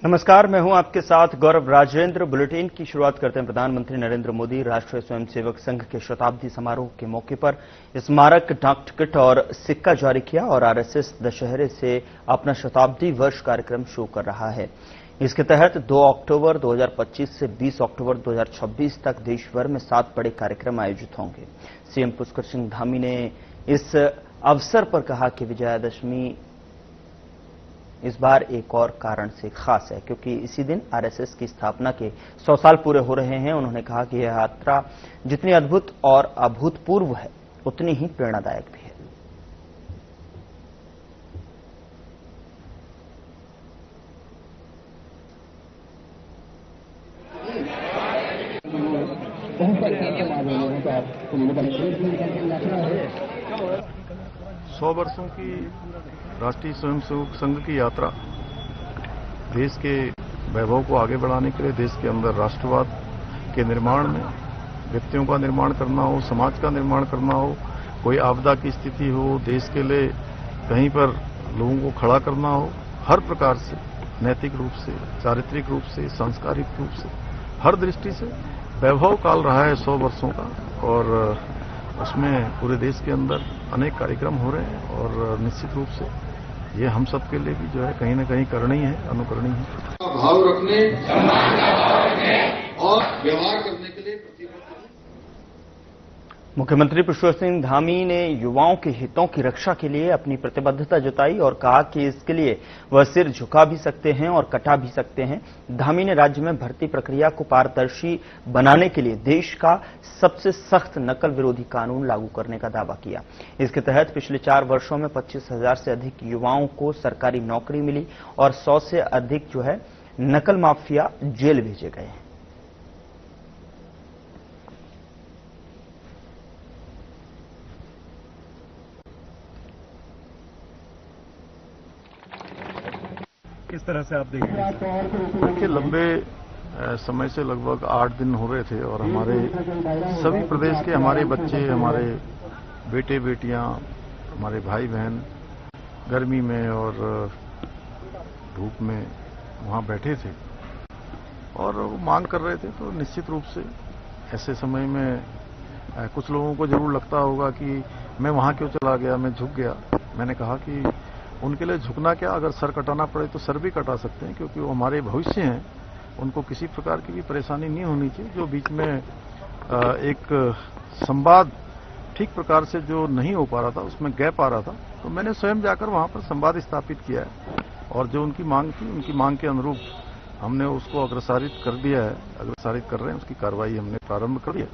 नमस्कार, मैं हूं आपके साथ गौरव राजेंद्र। बुलेटिन की शुरुआत करते हैं। प्रधानमंत्री नरेंद्र मोदी राष्ट्रीय स्वयंसेवक संघ के शताब्दी समारोह के मौके पर स्मारक डाक टिकट और सिक्का जारी किया और आरएसएस दशहरे से अपना शताब्दी वर्ष कार्यक्रम शुरू कर रहा है। इसके तहत 2 अक्टूबर 2025 से 20 अक्टूबर 2026 तक देश भर में 7 बड़े कार्यक्रम आयोजित होंगे। सीएम पुष्कर सिंह धामी ने इस अवसर पर कहा कि विजयादशमी इस बार एक और कारण से खास है क्योंकि इसी दिन आरएसएस की स्थापना के 100 साल पूरे हो रहे हैं। उन्होंने कहा कि यह यात्रा जितनी अद्भुत और अभूतपूर्व है उतनी ही प्रेरणादायक भी है। सौ वर्षों की राष्ट्रीय स्वयंसेवक संघ की यात्रा देश के वैभव को आगे बढ़ाने के लिए, देश के अंदर राष्ट्रवाद के निर्माण में व्यक्तियों का निर्माण करना हो, समाज का निर्माण करना हो, कोई आपदा की स्थिति हो, देश के लिए कहीं पर लोगों को खड़ा करना हो, हर प्रकार से नैतिक रूप से, चारित्रिक रूप से, सांस्कृतिक रूप से, हर दृष्टि से वैभव काल रहा है 100 वर्षों का। और उसमें पूरे देश के अंदर अनेक कार्यक्रम हो रहे हैं और निश्चित रूप से ये हम सब के लिए भी जो है कहीं न कहीं करणीय है, अनुकरणीय है। भाव रखने, सम्मान का भाव रखने और व्यवहार करने के लिए प्रतिबद्ध। मुख्यमंत्री पुष्कर सिंह धामी ने युवाओं के हितों की रक्षा के लिए अपनी प्रतिबद्धता जताई और कहा कि इसके लिए वह सिर झुका भी सकते हैं और कटा भी सकते हैं। धामी ने राज्य में भर्ती प्रक्रिया को पारदर्शी बनाने के लिए देश का सबसे सख्त नकल विरोधी कानून लागू करने का दावा किया। इसके तहत पिछले 4 वर्षों में 25,000 से अधिक युवाओं को सरकारी नौकरी मिली और 100 से अधिक जो है नकल माफिया जेल भेजे गए हैं। किस तरह से आप देखेंगे? देखिए, लंबे समय से लगभग 8 दिन हो रहे थे और हमारे सभी प्रदेश के हमारे बच्चे, हमारे बेटे बेटियां, हमारे भाई बहन गर्मी में और धूप में वहां बैठे थे और वो मांग कर रहे थे। तो निश्चित रूप से ऐसे समय में कुछ लोगों को जरूर लगता होगा कि मैं वहां क्यों चला गया, मैं झुक गया। मैंने कहा कि उनके लिए झुकना क्या, अगर सर कटाना पड़े तो सर भी कटा सकते हैं क्योंकि वो हमारे भविष्य हैं। उनको किसी प्रकार की भी परेशानी नहीं होनी चाहिए। जो बीच में एक संवाद ठीक प्रकार से जो नहीं हो पा रहा था, उसमें गैप आ रहा था, तो मैंने स्वयं जाकर वहां पर संवाद स्थापित किया है और जो उनकी मांग थी, उनकी मांग के अनुरूप हमने उसको अग्रसारित कर दिया है, अग्रसारित कर रहे हैं, उसकी कार्रवाई हमने प्रारंभ कर दिया।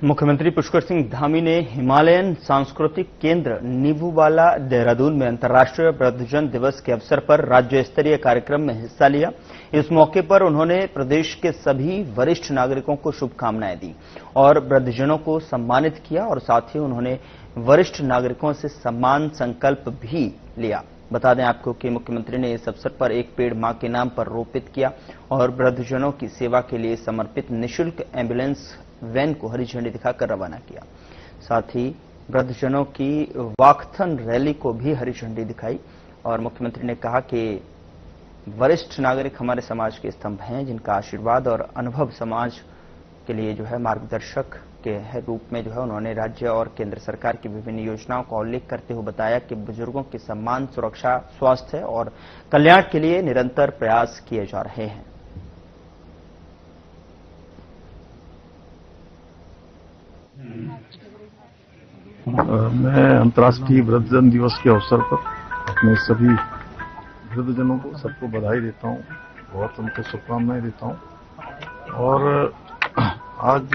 मुख्यमंत्री पुष्कर सिंह धामी ने हिमालयन सांस्कृतिक केंद्र नीबूवाला देहरादून में अंतर्राष्ट्रीय वृद्धजन दिवस के अवसर पर राज्य स्तरीय कार्यक्रम में हिस्सा लिया। इस मौके पर उन्होंने प्रदेश के सभी वरिष्ठ नागरिकों को शुभकामनाएं दी और वृद्धजनों को सम्मानित किया और साथ ही उन्होंने वरिष्ठ नागरिकों से सम्मान संकल्प भी लिया। बता दें आपको कि मुख्यमंत्री ने इस अवसर पर एक पेड़ मां के नाम पर रोपित किया और वृद्धजनों की सेवा के लिए समर्पित निःशुल्क एम्बुलेंस वैन को हरी झंडी दिखाकर रवाना किया। साथ ही वृद्धजनों की वाकथन रैली को भी हरी झंडी दिखाई और मुख्यमंत्री ने कहा कि वरिष्ठ नागरिक हमारे समाज के स्तंभ हैं, जिनका आशीर्वाद और अनुभव समाज के लिए जो है मार्गदर्शक के रूप में जो है उन्होंने राज्य और केंद्र सरकार की विभिन्न योजनाओं का उल्लेख करते हुए बताया कि बुजुर्गों के सम्मान, सुरक्षा, स्वास्थ्य और कल्याण के लिए निरंतर प्रयास किए जा रहे हैं। मैं अंतर्राष्ट्रीय वृद्धजन दिवस के अवसर पर अपने सभी वृद्धजनों को, सबको बधाई देता हूं, बहुत उनको शुभकामनाएं देता हूं। और आज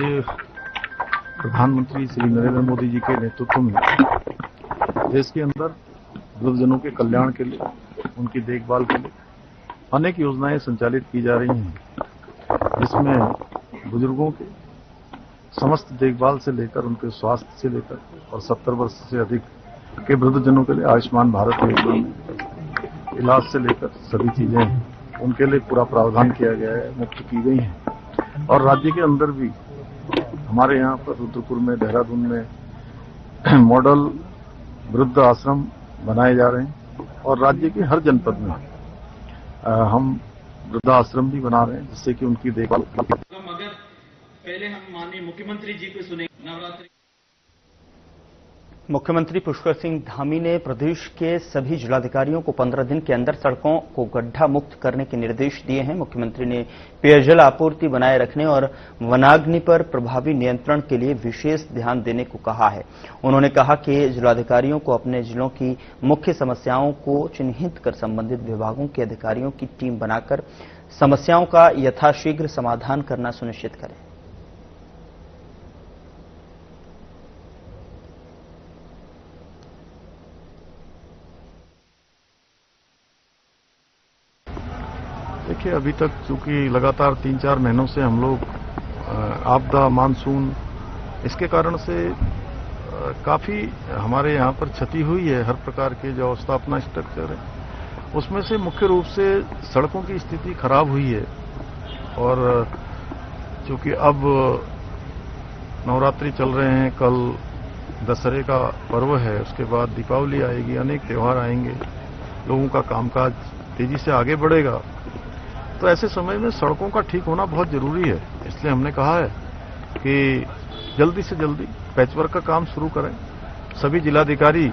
प्रधानमंत्री श्री नरेंद्र मोदी जी के नेतृत्व में देश के अंदर वृद्धजनों के कल्याण के लिए, उनकी देखभाल के लिए अनेक योजनाएं संचालित की जा रही हैं, जिसमें बुजुर्गों के समस्त देखभाल से लेकर उनके स्वास्थ्य से लेकर और 70 वर्ष से अधिक के वृद्धजनों के लिए आयुष्मान भारत योजना में इलाज से लेकर सभी चीजें उनके लिए पूरा प्रावधान किया गया है, मुफ्त की गई हैं। और राज्य के अंदर भी हमारे यहाँ पर रुद्रपुर में, देहरादून में मॉडल वृद्ध आश्रम बनाए जा रहे हैं, और राज्य के हर जनपद में हम वृद्धाश्रम भी बना रहे हैं, जिससे कि उनकी देखभाल। मगर पहले हम माननीय मुख्यमंत्री जी को सुने। नवरात्रि मुख्यमंत्री पुष्कर सिंह धामी ने प्रदेश के सभी जिलाधिकारियों को 15 दिन के अंदर सड़कों को गड्ढा मुक्त करने के निर्देश दिए हैं। मुख्यमंत्री ने पेयजल आपूर्ति बनाए रखने और वनाग्नि पर प्रभावी नियंत्रण के लिए विशेष ध्यान देने को कहा है। उन्होंने कहा कि जिलाधिकारियों को अपने जिलों की मुख्य समस्याओं को चिन्हित कर संबंधित विभागों के अधिकारियों की टीम बनाकर समस्याओं का यथाशीघ्र समाधान करना सुनिश्चित करें। देखिए, अभी तक चूंकि लगातार 3-4 महीनों से हम लोग आपदा, मानसून, इसके कारण से काफी हमारे यहाँ पर क्षति हुई है। हर प्रकार के जो अवस्थापना स्ट्रक्चर है उसमें से मुख्य रूप से सड़कों की स्थिति खराब हुई है। और चूंकि अब नवरात्रि चल रहे हैं, कल दशहरे का पर्व है, उसके बाद दीपावली आएगी, अनेक त्योहार आएंगे, लोगों का कामकाज तेजी से आगे बढ़ेगा। तो ऐसे समय में सड़कों का ठीक होना बहुत जरूरी है। इसलिए हमने कहा है कि जल्दी से जल्दी पैचवर्क का काम शुरू करें। सभी जिलाधिकारी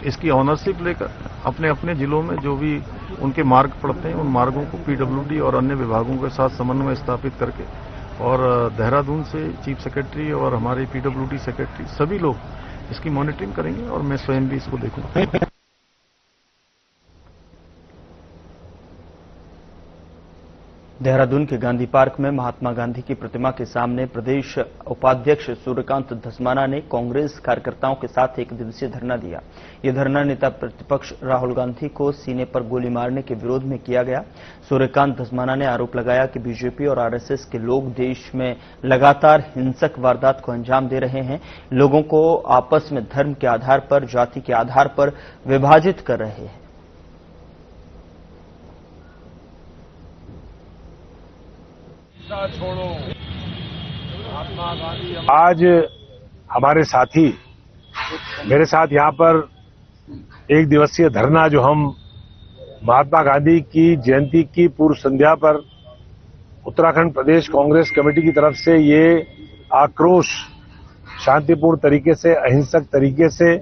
इसकी ऑनरशिप लेकर अपने अपने जिलों में जो भी उनके मार्ग पड़ते हैं उन मार्गों को पीडब्ल्यूडी और अन्य विभागों के साथ समन्वय स्थापित करके, और देहरादून से चीफ सेक्रेटरी और हमारे पीडब्ल्यूडी सेक्रेटरी सभी लोग इसकी मॉनिटरिंग करेंगे और मैं स्वयं भी इसको देखूंगा। देहरादून के गांधी पार्क में महात्मा गांधी की प्रतिमा के सामने प्रदेश उपाध्यक्ष सूर्यकांत धस्माना ने कांग्रेस कार्यकर्ताओं के साथ एक दिवसीय धरना दिया। यह धरना नेता प्रतिपक्ष राहुल गांधी को सीने पर गोली मारने के विरोध में किया गया। सूर्यकांत धस्माना ने आरोप लगाया कि बीजेपी और आरएसएस के लोग देश में लगातार हिंसक वारदात को अंजाम दे रहे हैं, लोगों को आपस में धर्म के आधार पर, जाति के आधार पर विभाजित कर रहे हैं। आज हमारे साथी मेरे साथ यहाँ पर एक दिवसीय धरना जो हम महात्मा गांधी की जयंती की पूर्व संध्या पर उत्तराखंड प्रदेश कांग्रेस कमेटी की तरफ से ये आक्रोश शांतिपूर्ण तरीके से, अहिंसक तरीके से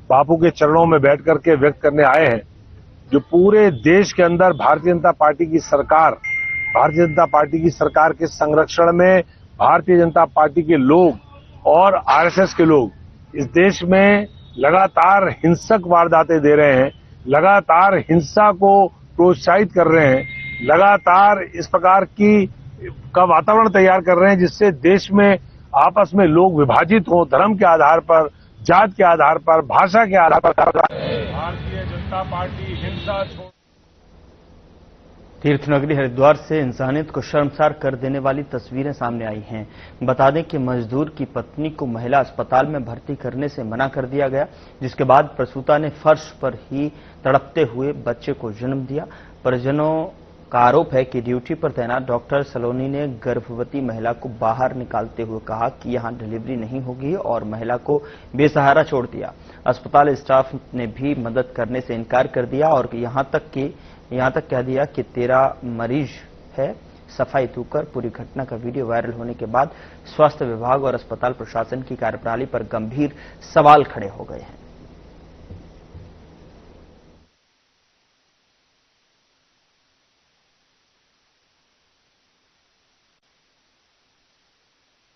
बापू के चरणों में बैठ करके व्यक्त करने आए हैं। जो पूरे देश के अंदर भारतीय जनता पार्टी की सरकार के संरक्षण में भारतीय जनता पार्टी के लोग और आरएसएस के लोग इस देश में लगातार हिंसक वारदातें दे रहे हैं, लगातार हिंसा को प्रोत्साहित कर रहे हैं, लगातार इस प्रकार का वातावरण तैयार कर रहे हैं जिससे देश में आपस में लोग विभाजित हों, धर्म के आधार पर, जात के आधार पर, भाषा के आधार पर। भारतीय जनता पार्टी हिंसा छोड़। तीर्थनगरी हरिद्वार से इंसानियत को शर्मसार कर देने वाली तस्वीरें सामने आई हैं। बता दें कि मजदूर की पत्नी को महिला अस्पताल में भर्ती करने से मना कर दिया गया, जिसके बाद प्रसूता ने फर्श पर ही तड़पते हुए बच्चे को जन्म दिया। परिजनों का आरोप है कि ड्यूटी पर तैनात डॉक्टर सलोनी ने गर्भवती महिला को बाहर निकालते हुए कहा कि यहां डिलीवरी नहीं होगी और महिला को बेसहारा छोड़ दिया। अस्पताल स्टाफ ने भी मदद करने से इनकार कर दिया और यहां तक कह दिया कि 13 मरीज है। सफाई तूकर पूरी घटना का वीडियो वायरल होने के बाद स्वास्थ्य विभाग और अस्पताल प्रशासन की कार्यप्रणाली पर गंभीर सवाल खड़े हो गए हैं।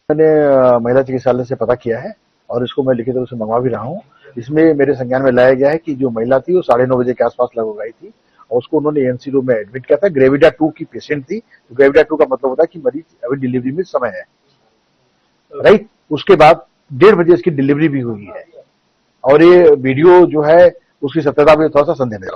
मैंने महिला चिकित्सालय से पता किया है और इसको मैं लिखित रूप से मंगवा भी रहा हूँ। इसमें मेरे संज्ञान में लाया गया है कि जो महिला थी वो 9:30 बजे के आसपास लगभग आई थी और उसको उन्होंने एएनसी रूम में एडमिट किया था। ग्रेविडा 2 की पेशेंट थी। तो ग्रेविडा 2 का मतलब होता है कि मरीज अभी डिलीवरी में समय है, राइट। उसके बाद 1:30 बजे इसकी डिलीवरी भी हुई है और ये वीडियो जो है उसकी सत्यता में थोड़ा सा संदेह है।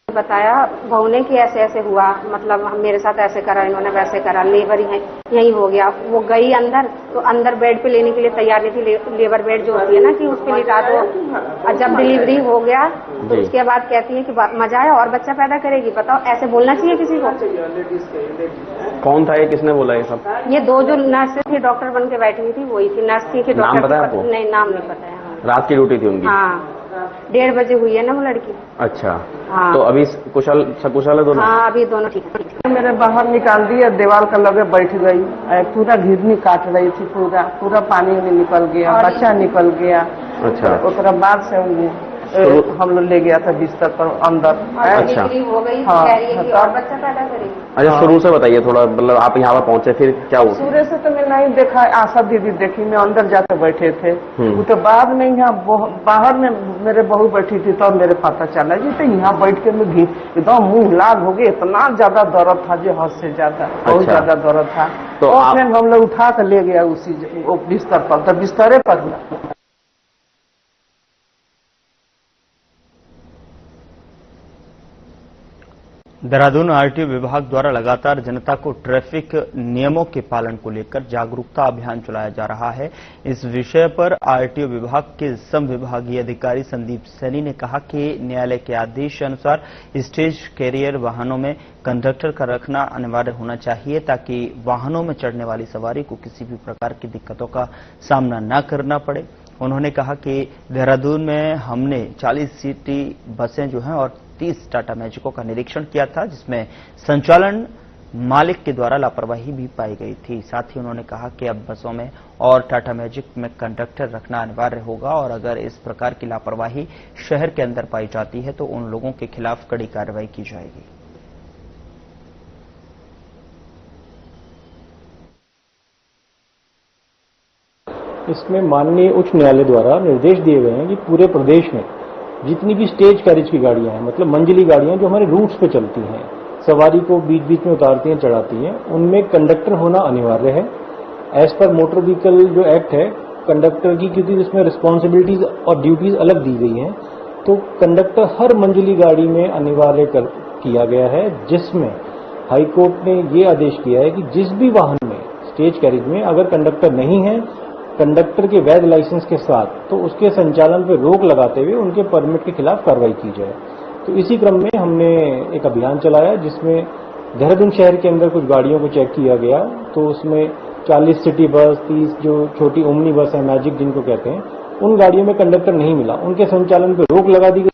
बताया बहू ने कि ऐसे ऐसे हुआ, मतलब मेरे साथ ऐसे करा, इन्होंने वैसे करा, लेबर यही हो गया। वो गई अंदर तो अंदर बेड पे लेने के लिए तैयार नहीं थी। लेबर बेड जो होती है ना कि उस पे लिटा दो। और जब डिलीवरी हो गया तो उसके बाद कहती है कि मजा आया और बच्चा पैदा करेगी। बताओ, ऐसे बोलना चाहिए किसी को? कौन था ये, किसने बोला ये सब? ये 2 जो नर्स थी, डॉक्टर बन के बैठी हुई थी, वही थी। नर्स थी कि डॉक्टर, नहीं नाम नहीं पता है। रात की ड्यूटी थी उनकी? हाँ, 1:30 बजे हुई है ना वो लड़की। अच्छा। हाँ। तो अभी सकुशल है दोनों? हाँ, अभी दोनों ठीक है। मेरे बाहर निकाल दिया, दीवार का लगे बैठ गई, पूरा घिरनी काट रही थी, पूरा पानी में निकल गया, बच्चा निकल गया। अच्छा। उसके बाद से हम लोग ले गया था बिस्तर पर अंदर। अच्छा। हो गई, हाँ, कह रही है कि और बच्चा पैदा करेगी। अच्छा, शुरू से बताइए थोड़ा, मतलब आप यहाँ पर पहुंचे फिर क्या हुआ? सूर्य से तो मैं नहीं देखा, आशा दीदी देखी, मैं अंदर जाके बैठे थे। वो तो बाद में यहाँ बाहर में मेरे बहू बैठी थी तो मेरे पता चला जी, तो यहाँ बैठ के मैं एकदम मुंह लाल हो गई, इतना ज्यादा दर्द था जो हद से ज्यादा, बहुत ज्यादा दर्द था। तो फिर हम लोग उठा कर ले गया उसी बिस्तर पर, तो बिस्तरे पर हुआ। देहरादून आरटीओ विभाग द्वारा लगातार जनता को ट्रैफिक नियमों के पालन को लेकर जागरूकता अभियान चलाया जा रहा है। इस विषय पर आरटीओ विभाग के संविभागीय अधिकारी संदीप सैनी ने कहा कि न्यायालय के आदेश अनुसार स्टेज कैरियर वाहनों में कंडक्टर का रखना अनिवार्य होना चाहिए ताकि वाहनों में चढ़ने वाली सवारी को किसी भी प्रकार की दिक्कतों का सामना न करना पड़े। उन्होंने कहा कि देहरादून में हमने 40 सिटी बसें जो हैं और 30 टाटा मैजिकों का निरीक्षण किया था, जिसमें संचालन मालिक के द्वारा लापरवाही भी पाई गई थी। साथ ही उन्होंने कहा कि अब बसों में और टाटा मैजिक में कंडक्टर रखना अनिवार्य होगा और अगर इस प्रकार की लापरवाही शहर के अंदर पाई जाती है तो उन लोगों के खिलाफ कड़ी कार्रवाई की जाएगी। इसमें माननीय उच्च न्यायालय द्वारा निर्देश दिए गए हैं कि पूरे प्रदेश में जितनी भी स्टेज कैरिज की गाड़ियां हैं, मतलब मंजिली गाड़ियां जो हमारे रूट्स पे चलती हैं, सवारी को बीच बीच में उतारती हैं, चढ़ाती हैं, उनमें कंडक्टर होना अनिवार्य है। एज पर मोटर व्हीकल जो एक्ट है, कंडक्टर की, क्योंकि इसमें रिस्पॉन्सिबिलिटीज और ड्यूटीज अलग दी गई हैं, तो कंडक्टर हर मंजिली गाड़ी में अनिवार्य किया गया है, जिसमें हाईकोर्ट ने ये आदेश किया है कि जिस भी वाहन में स्टेज कैरिज में अगर कंडक्टर नहीं है, कंडक्टर के वैध लाइसेंस के साथ, तो उसके संचालन पर रोक लगाते हुए उनके परमिट के खिलाफ कार्रवाई की जाए। तो इसी क्रम में हमने एक अभियान चलाया जिसमें देहरादून शहर के अंदर कुछ गाड़ियों को चेक किया गया। तो उसमें 40 सिटी बस, 30 जो छोटी ओमनी बस है, मैजिक जिनको कहते हैं, उन गाड़ियों में कंडक्टर नहीं मिला, उनके संचालन पर रोक लगा दी गई।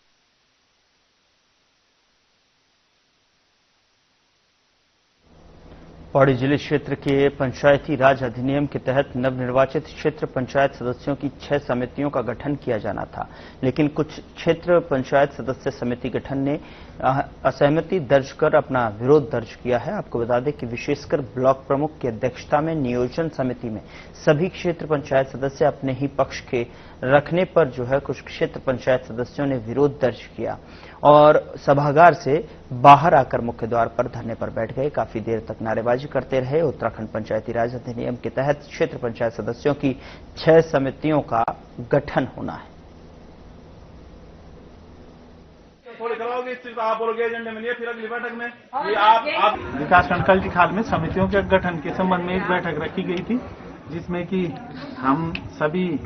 पौड़ी जिले क्षेत्र के पंचायती राज अधिनियम के तहत नवनिर्वाचित क्षेत्र पंचायत सदस्यों की 6 समितियों का गठन किया जाना था, लेकिन कुछ क्षेत्र पंचायत सदस्य समिति गठन ने असहमति दर्ज कर अपना विरोध दर्ज किया है। आपको बता दें कि विशेषकर ब्लॉक प्रमुख की अध्यक्षता में नियोजन समिति में सभी क्षेत्र पंचायत सदस्य अपने ही पक्ष के रखने पर जो है कुछ क्षेत्र पंचायत सदस्यों ने विरोध दर्ज किया और सभागार से बाहर आकर मुख्य द्वार पर धरने पर बैठ गए। काफी देर तक नारेबाजी करते रहे। उत्तराखंड पंचायती राज अधिनियम के तहत क्षेत्र पंचायत सदस्यों की 6 समितियों का गठन होना है। आप बोलोगे एजेंडे में, फिर अगली बैठक में ये आप विकासखंड कल्टी खाल में समितियों के गठन के संबंध में एक बैठक रखी गई थी, जिसमें कि हम सभी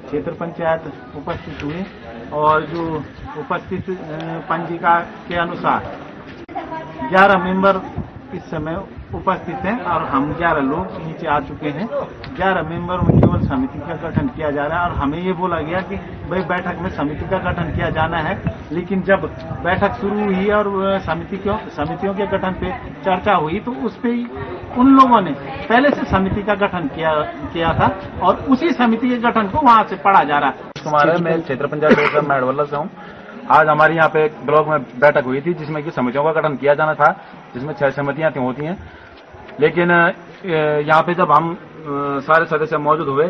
क्षेत्र पंचायत उपस्थित हुए और जो उपस्थित पंजिका के अनुसार 11 मेंबर इस समय उपस्थित हैं और हम 11 लोग नीचे आ चुके हैं। 11 मेंबर में केवल समिति का गठन किया जा रहा है और हमें ये बोला गया कि भाई बैठक में समिति का गठन किया जाना है, लेकिन जब बैठक शुरू हुई और समितियों के गठन पे चर्चा हुई तो उस पे उन लोगों ने पहले से समिति का गठन किया था और उसी समिति के गठन को वहां से पढ़ा जा रहा है। तुम्हारे मैं क्षेत्र पंचायत मैडवल्ला से हूँ। आज हमारी यहाँ पे ब्लॉक में बैठक हुई थी जिसमें कि समितियों का गठन किया जाना था, जिसमें 6 समितियां होती हैं, लेकिन यहाँ पे जब हम सारे सदस्य मौजूद हुए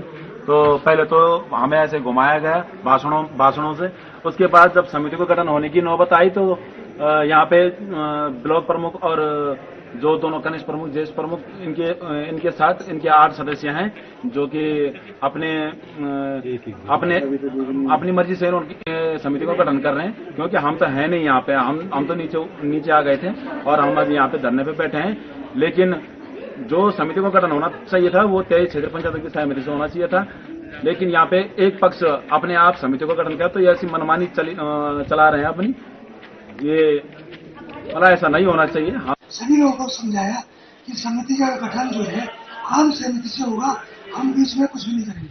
तो पहले तो हमें ऐसे घुमाया गया भाषणों से। उसके बाद जब समिति को गठन होने की नौबत आई तो यहाँ पे ब्लॉक प्रमुख और जो दोनों कनिष्ठ प्रमुख, ज्येष्ठ प्रमुख, इनके साथ इनके 8 सदस्य हैं जो कि अपनी मर्जी से समिति को गठन कर रहे हैं, क्योंकि हम तो हैं नहीं यहाँ पे, हम तो नीचे आ गए थे और हम अब यहाँ पे धरने पे बैठे हैं। लेकिन जो समिति को गठन होना चाहिए था वो 23 क्षेत्र पंचायतों की सहमति से होना चाहिए था, लेकिन यहाँ पे एक पक्ष अपने आप समिति को गठन किया, तो ये ऐसी मनमानी चला रहे हैं अपनी, ये भला ऐसा नहीं होना चाहिए। सभी लोगों को समझाया कि समिति का गठन जो है आम सहमति से होगा, हम बीच में कुछ भी नहीं करेंगे।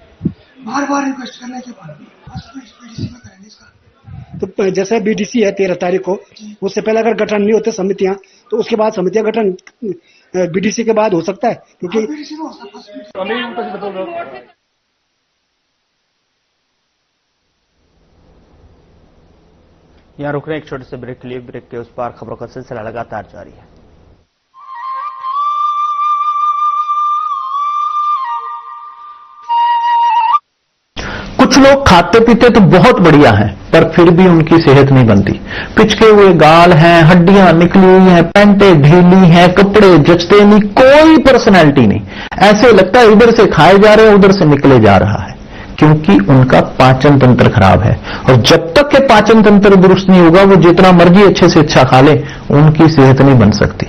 बार बार रिक्वेस्ट करने के बाद बीडीसी में करेंगे इसका। तो जैसे बीडीसी है 13 तारीख को, उससे पहले अगर गठन नहीं होते समितियां तो उसके बाद समितियां गठन बीडीसी के बाद हो सकता है, क्योंकि बीडीसी में हो सकता है। यहाँ रुक रहे हैं एक छोटे से ब्रेक के लिए। ब्रेक के उस पार खबरों का सिलसिला लगातार जारी है। कुछ लोग खाते पीते तो बहुत बढ़िया हैं, पर फिर भी उनकी सेहत नहीं बनती। पिचके हुए गाल हैं, हड्डियां निकली हुई हैं, पैंटें ढीली हैं, कपड़े जचते नहीं, कोई पर्सनैलिटी नहीं। ऐसे लगता है इधर से खाए जा रहे हैं, उधर से निकले जा रहा है, क्योंकि उनका पाचन तंत्र खराब है। और जब तक के पाचन तंत्र दुरुस्त नहीं होगा, वो जितना मर्जी अच्छे से अच्छा खा ले, उनकी सेहत नहीं बन सकती।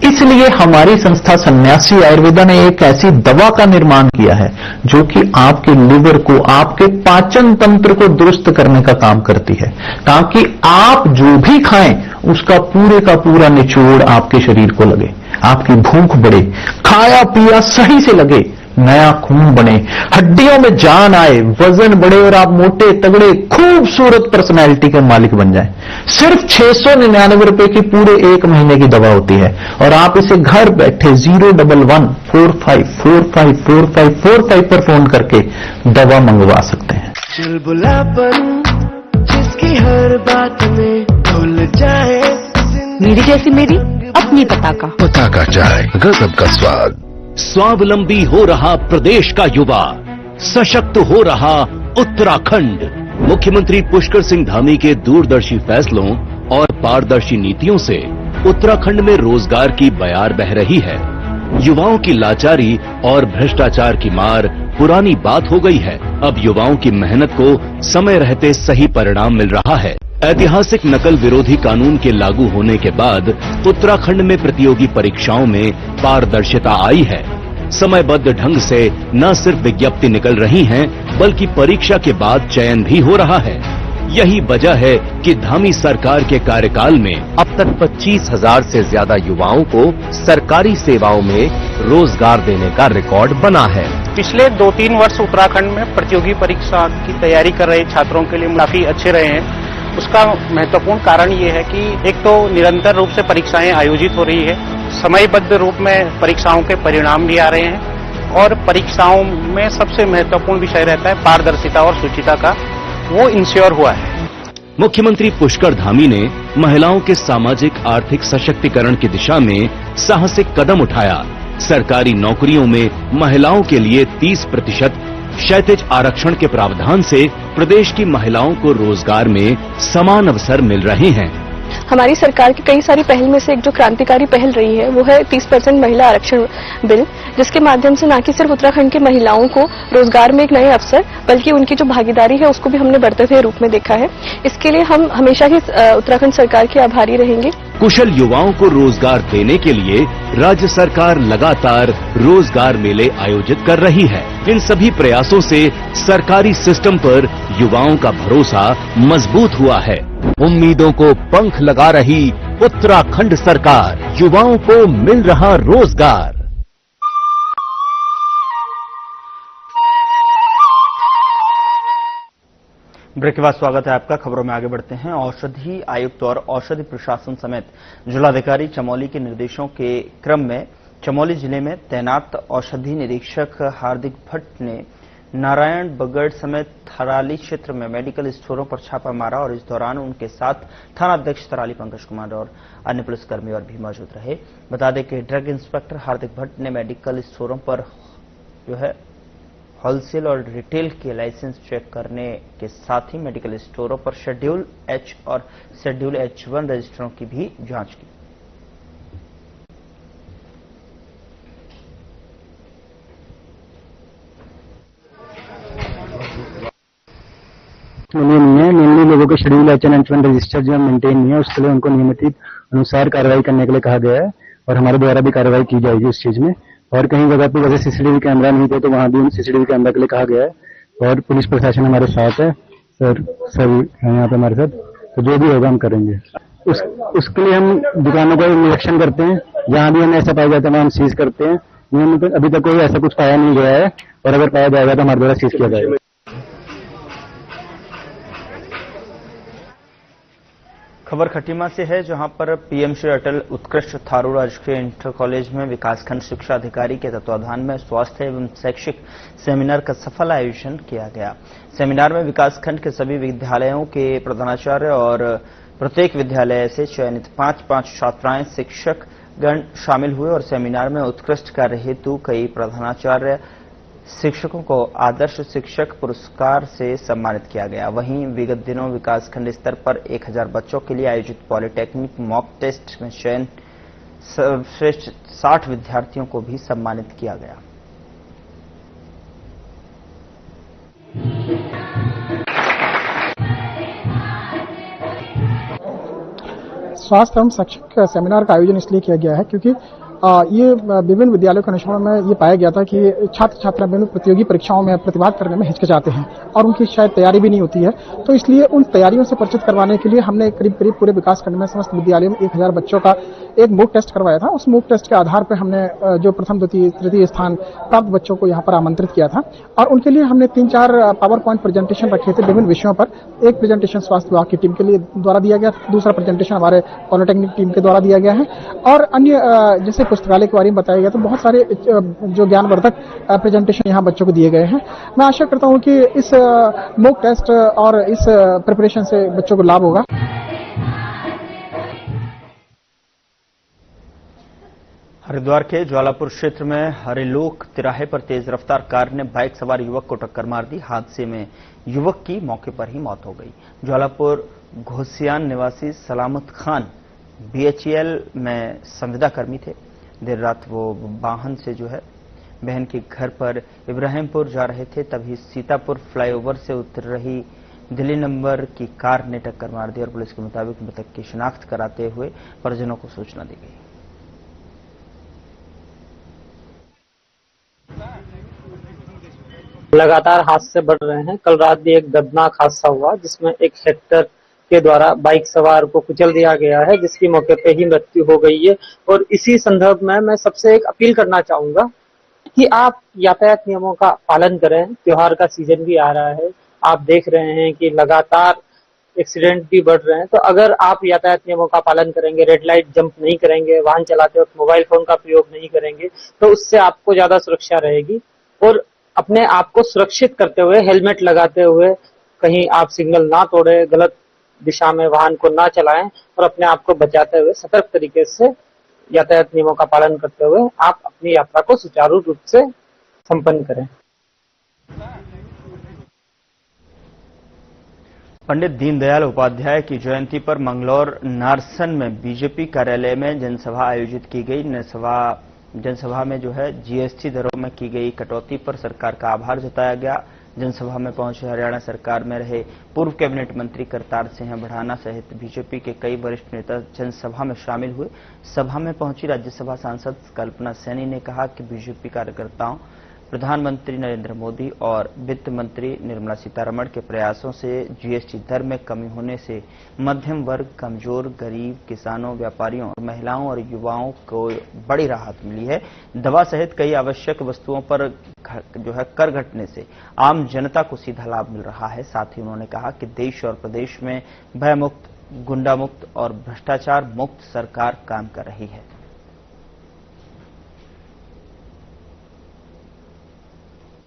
इसलिए हमारी संस्था सन्यासी आयुर्वेदा ने एक ऐसी दवा का निर्माण किया है जो कि आपके लिवर को, आपके पाचन तंत्र को दुरुस्त करने का काम करती है, ताकि आप जो भी खाएं उसका पूरे का पूरा निचोड़ आपके शरीर को लगे, आपकी भूख बढ़े, खाया पिया सही से लगे, नया खून बने, हड्डियों में जान आए, वजन बढ़े और आप मोटे तगड़े खूबसूरत पर्सनैलिटी के मालिक बन जाएं। सिर्फ 699 रुपए की पूरे 1 महीने की दवा होती है और आप इसे घर बैठे 01145454545 पर फोन करके दवा मंगवा सकते हैं। चुलबुलापन जिसकी हर बात में भूल जाए, मेरी जैसी मेरी अपनी पताका चाय, गजब का स्वाद। स्वावलंबी हो रहा प्रदेश का युवा, सशक्त हो रहा उत्तराखंड। मुख्यमंत्री पुष्कर सिंह धामी के दूरदर्शी फैसलों और पारदर्शी नीतियों से उत्तराखंड में रोजगार की बयार बह रही है। युवाओं की लाचारी और भ्रष्टाचार की मार पुरानी बात हो गई है। अब युवाओं की मेहनत को समय रहते सही परिणाम मिल रहा है। ऐतिहासिक नकल विरोधी कानून के लागू होने के बाद उत्तराखंड में प्रतियोगी परीक्षाओं में पारदर्शिता आई है। समयबद्ध ढंग से न सिर्फ विज्ञप्ति निकल रही हैं, बल्कि परीक्षा के बाद चयन भी हो रहा है। यही वजह है कि धामी सरकार के कार्यकाल में अब तक 25,000 से ज्यादा युवाओं को सरकारी सेवाओं में रोजगार देने का रिकॉर्ड बना है। पिछले 2-3 वर्ष उत्तराखंड में प्रतियोगी परीक्षा की तैयारी कर रहे छात्रों के लिए काफी अच्छे रहे हैं। उसका महत्वपूर्ण कारण ये है कि एक तो निरंतर रूप से परीक्षाएं आयोजित हो रही है, समयबद्ध रूप में परीक्षाओं के परिणाम भी आ रहे हैं और परीक्षाओं में सबसे महत्वपूर्ण विषय रहता है पारदर्शिता और शुचिता का, वो इंश्योर हुआ है। मुख्यमंत्री पुष्कर धामी ने महिलाओं के सामाजिक आर्थिक सशक्तिकरण की दिशा में साहसिक कदम उठाया। सरकारी नौकरियों में महिलाओं के लिए 30% क्षैतिज आरक्षण के प्रावधान से प्रदेश की महिलाओं को रोजगार में समान अवसर मिल रहे हैं। हमारी सरकार की कई सारी पहल में से एक जो क्रांतिकारी पहल रही है वो है 30% महिला आरक्षण बिल, जिसके माध्यम से न कि सिर्फ उत्तराखंड की महिलाओं को रोजगार में एक नए अवसर, बल्कि उनकी जो भागीदारी है उसको भी हमने बढ़ते हुए रूप में देखा है। इसके लिए हम हमेशा ही उत्तराखंड सरकार के आभारी रहेंगे। कुशल युवाओं को रोजगार देने के लिए राज्य सरकार लगातार रोजगार मेले आयोजित कर रही है। इन सभी प्रयासों से सरकारी सिस्टम पर युवाओं का भरोसा मजबूत हुआ है। उम्मीदों को पंख लगा रही उत्तराखंड सरकार, युवाओं को मिल रहा रोजगार। ब्रेक के बाद स्वागत है आपका। खबरों में आगे बढ़ते हैं। औषधि आयुक्त और औषधि प्रशासन समेत जिलाधिकारी चमोली के निर्देशों के क्रम में चमोली जिले में तैनात औषधि निरीक्षक हार्दिक भट्ट ने नारायण बगड़ समेत थराली क्षेत्र में मेडिकल स्टोरों पर छापा मारा और इस दौरान उनके साथ थानाध्यक्ष थराली पंकज कुमार और अन्य पुलिसकर्मी और भी मौजूद रहे। बता दें कि ड्रग इंस्पेक्टर हार्दिक भट्ट ने मेडिकल स्टोरों पर जो है होलसेल और रिटेल के लाइसेंस चेक करने के साथ ही मेडिकल स्टोरों पर शेड्यूल H और शेड्यूल H1 रजिस्टरों की भी जांच की। नियम नहीं है, नियमली लोगों के schedule H and H1 register जो मेंटेन नहीं है, उसके लिए उनको नियमित अनुसार कार्रवाई करने के लिए कहा गया है और हमारे द्वारा भी कार्रवाई की जाएगी इस चीज में। और कहीं जगह पे जैसे सीसीटीवी कैमरा नहीं थे तो वहां भी सीसीटीवी कैमरा के लिए कहा गया है और पुलिस प्रशासन हमारे साथ है सर, सब यहाँ पे हमारे साथ, तो जो भी होगा हम करेंगे। उसके लिए हम दुकानों का निरीक्षण करते हैं, जहाँ भी हमें ऐसा पाया जाता है वहाँ हम सीज करते हैं। अभी तक कोई ऐसा कुछ पाया नहीं गया है और अगर पाया जाएगा तो हमारे द्वारा सीज किया जाएगा। खबर खटीमा से है, जहां पर पीएम श्री अटल उत्कृष्ट थारू राजकीय इंटर कॉलेज में विकासखंड शिक्षा अधिकारी के तत्वाधान में स्वास्थ्य एवं शैक्षिक सेमिनार का सफल आयोजन किया गया। सेमिनार में विकासखंड के सभी विद्यालयों के प्रधानाचार्य और प्रत्येक विद्यालय से चयनित 5-5 छात्राएं शिक्षक गण शामिल हुए और सेमिनार में उत्कृष्ट कार्य हेतु कई प्रधानाचार्य शिक्षकों को आदर्श शिक्षक पुरस्कार से सम्मानित किया गया। वहीं विगत दिनों विकासखंड स्तर पर 1000 बच्चों के लिए आयोजित पॉलिटेक्निक मॉक टेस्ट में चयन सर्वश्रेष्ठ 60 विद्यार्थियों को भी सम्मानित किया गया। स्वास्थ्य एवं शैक्षिक सेमिनार का आयोजन इसलिए किया गया है क्योंकि ये विभिन्न विद्यालयों के अनुसार में ये पाया गया था कि छात्र छात्रा विभिन्न प्रतियोगी परीक्षाओं में प्रतिभाग करने में हिचकिचाते हैं और उनकी शायद तैयारी भी नहीं होती है। तो इसलिए उन तैयारियों से परिचित करवाने के लिए हमने करीब करीब पूरे विकासखंड में समस्त विद्यालयों में 1000 बच्चों का एक मूक टेस्ट करवाया था। उस मूक टेस्ट के आधार पर हमने जो प्रथम द्वितीय तृतीय स्थान प्राप्त बच्चों को यहाँ पर आमंत्रित किया था और उनके लिए हमने 3-4 पावर पॉइंट प्रेजेंटेशन रखे थे विभिन्न विषयों पर। एक प्रेजेंटेशन स्वास्थ्य विभाग की टीम के लिए द्वारा दिया गया, दूसरा प्रेजेंटेशन हमारे पॉलिटेक्निक टीम के द्वारा दिया गया है और अन्य जैसे पुस्तकालय के बारे में बताया गया। तो बहुत सारे जो ज्ञानवर्धक प्रेजेंटेशन यहाँ बच्चों को दिए गए हैं। मैं आशा करता हूँ कि इस मॉक टेस्ट और इस प्रिपरेशन से बच्चों को लाभ होगा। हरिद्वार के ज्वालापुर क्षेत्र में हरिलोक तिराहे पर तेज रफ्तार कार ने बाइक सवार युवक को टक्कर मार दी। हादसे में युवक की मौके पर ही मौत हो गई। ज्वालापुर घोसियान निवासी सलामत खान बीएचईएल में संविदा कर्मी थे। देर रात वो वाहन से बहन के घर पर इब्राहिमपुर जा रहे थे, तभी सीतापुर फ्लाईओवर से उतर रही दिल्ली नंबर की कार ने टक्कर मार दी और पुलिस के मुताबिक मृतक की शिनाख्त कराते हुए परिजनों को सूचना दी गई। लगातार हादसे बढ़ रहे हैं। कल रात भी एक दर्दनाक हादसा हुआ जिसमें एक हेक्टर के द्वारा बाइक सवार को कुचल दिया गया है, जिसकी मौके पे ही मृत्यु हो गई है। और इसी संदर्भ में मैं सबसे एक अपील करना चाहूंगा कि आप यातायात नियमों का पालन करें। त्योहार का सीजन भी आ रहा है, आप देख रहे हैं कि लगातार एक्सीडेंट भी बढ़ रहे हैं। तो अगर आप यातायात नियमों का पालन करेंगे, रेड लाइट जंप नहीं करेंगे, वाहन चलाते वक्त मोबाइल फोन का प्रयोग नहीं करेंगे, तो उससे आपको ज्यादा सुरक्षा रहेगी। और अपने आप को सुरक्षित करते हुए, हेलमेट लगाते हुए, कहीं आप सिग्नल ना तोड़े, गलत दिशा में वाहन को ना चलाएं और अपने आप को बचाते हुए सतर्क तरीके से यातायात नियमों का पालन करते हुए आप अपनी यात्रा को सुचारू रूप से संपन्न करें। पंडित दीनदयाल उपाध्याय की जयंती पर मंगलौर नारसन में बीजेपी कार्यालय में जनसभा आयोजित की गई। जनसभा में जीएसटी दरों में की गई कटौती पर सरकार का आभार जताया गया। जनसभा में पहुंचे हरियाणा सरकार में रहे पूर्व कैबिनेट मंत्री करतार सिंह बढ़ाना सहित बीजेपी के कई वरिष्ठ नेता जनसभा में शामिल हुए। सभा में पहुंची राज्यसभा सांसद कल्पना सैनी ने कहा कि बीजेपी कार्यकर्ताओं, प्रधानमंत्री नरेंद्र मोदी और वित्त मंत्री निर्मला सीतारमण के प्रयासों से जीएसटी दर में कमी होने से मध्यम वर्ग, कमजोर, गरीब, किसानों, व्यापारियों और महिलाओं और युवाओं को बड़ी राहत मिली है। दवा सहित कई आवश्यक वस्तुओं पर कर घटने से आम जनता को सीधा लाभ मिल रहा है। साथ ही उन्होंने कहा कि देश और प्रदेश में भयमुक्त, गुंडा मुक्त और भ्रष्टाचार मुक्त सरकार काम कर रही है।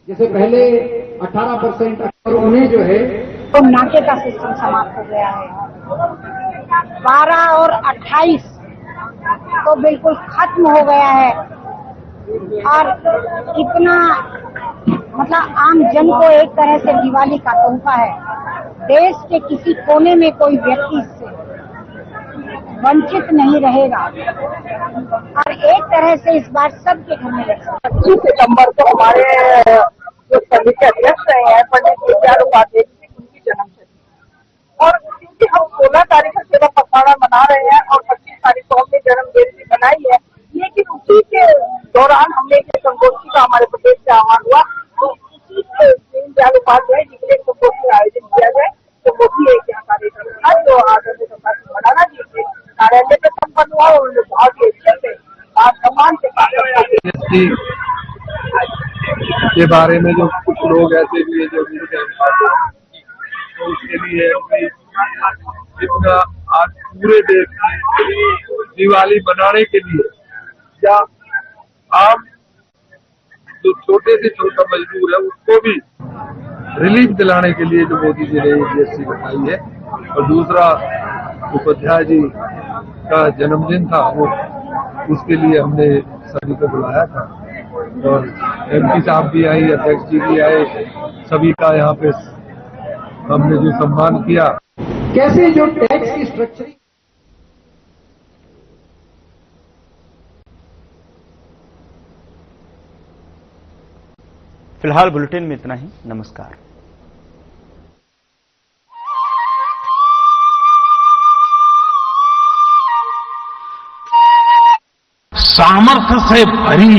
जैसे पहले 18% और उन्हें तो नाके का सिस्टम समाप्त हो गया है। 12 और 28 तो बिल्कुल खत्म हो गया है और कितना आम जन को एक तरह से दिवाली का तोहफा है। देश के किसी कोने में कोई व्यक्ति इससे वंचित नहीं रहेगा और एक तरह से इस बार सबके घर में 25 सितंबर को हमारे जो समिति अध्यक्ष रहे हैं पंडित दीनदयाल उपाध्याय जी उनकी जन्मतिथि और क्योंकि हम 16 तारीख को सेवा पखवाड़ा मना रहे हैं और 25 तारीख को हमने जन्म जयंती बनाई है, लेकिन उसी के दौरान हमने एक संगोष्ठी का हमारे प्रदेश से आह्वान हुआ तो उसी दीनदयाल उपाध्याय जी के लिए संगोष्ठी का आयोजन किया जाए। तो वो भी एक यहाँ कार्यक्रम था जो आदरणीय डॉक्टर मौलाना जी के कार्यालय में संपन्न हुआ और उन्होंने बहुत ही अच्छे से सम्मान से के बारे में जो कुछ लोग ऐसे भी है जो तो उसके लिए जितना आज पूरे देश में दिवाली मनाने के लिए या आम जो छोटे से छोटा मजदूर है उसको भी रिलीफ दिलाने के लिए जो मोदी जी ने जीएसटी बताई है। और दूसरा उपाध्याय जी का जन्मदिन था, वो उसके लिए हमने सभी को बुलाया था और एमपी साहब भी आई, अध्यक्ष जी भी आए, सभी का यहाँ पे हमने जो सम्मान किया। कैसे जो टैक्स की स्ट्रक्चरिंग फिलहाल बुलेटिन में इतना ही। नमस्कार। सामर्थ्य से भरी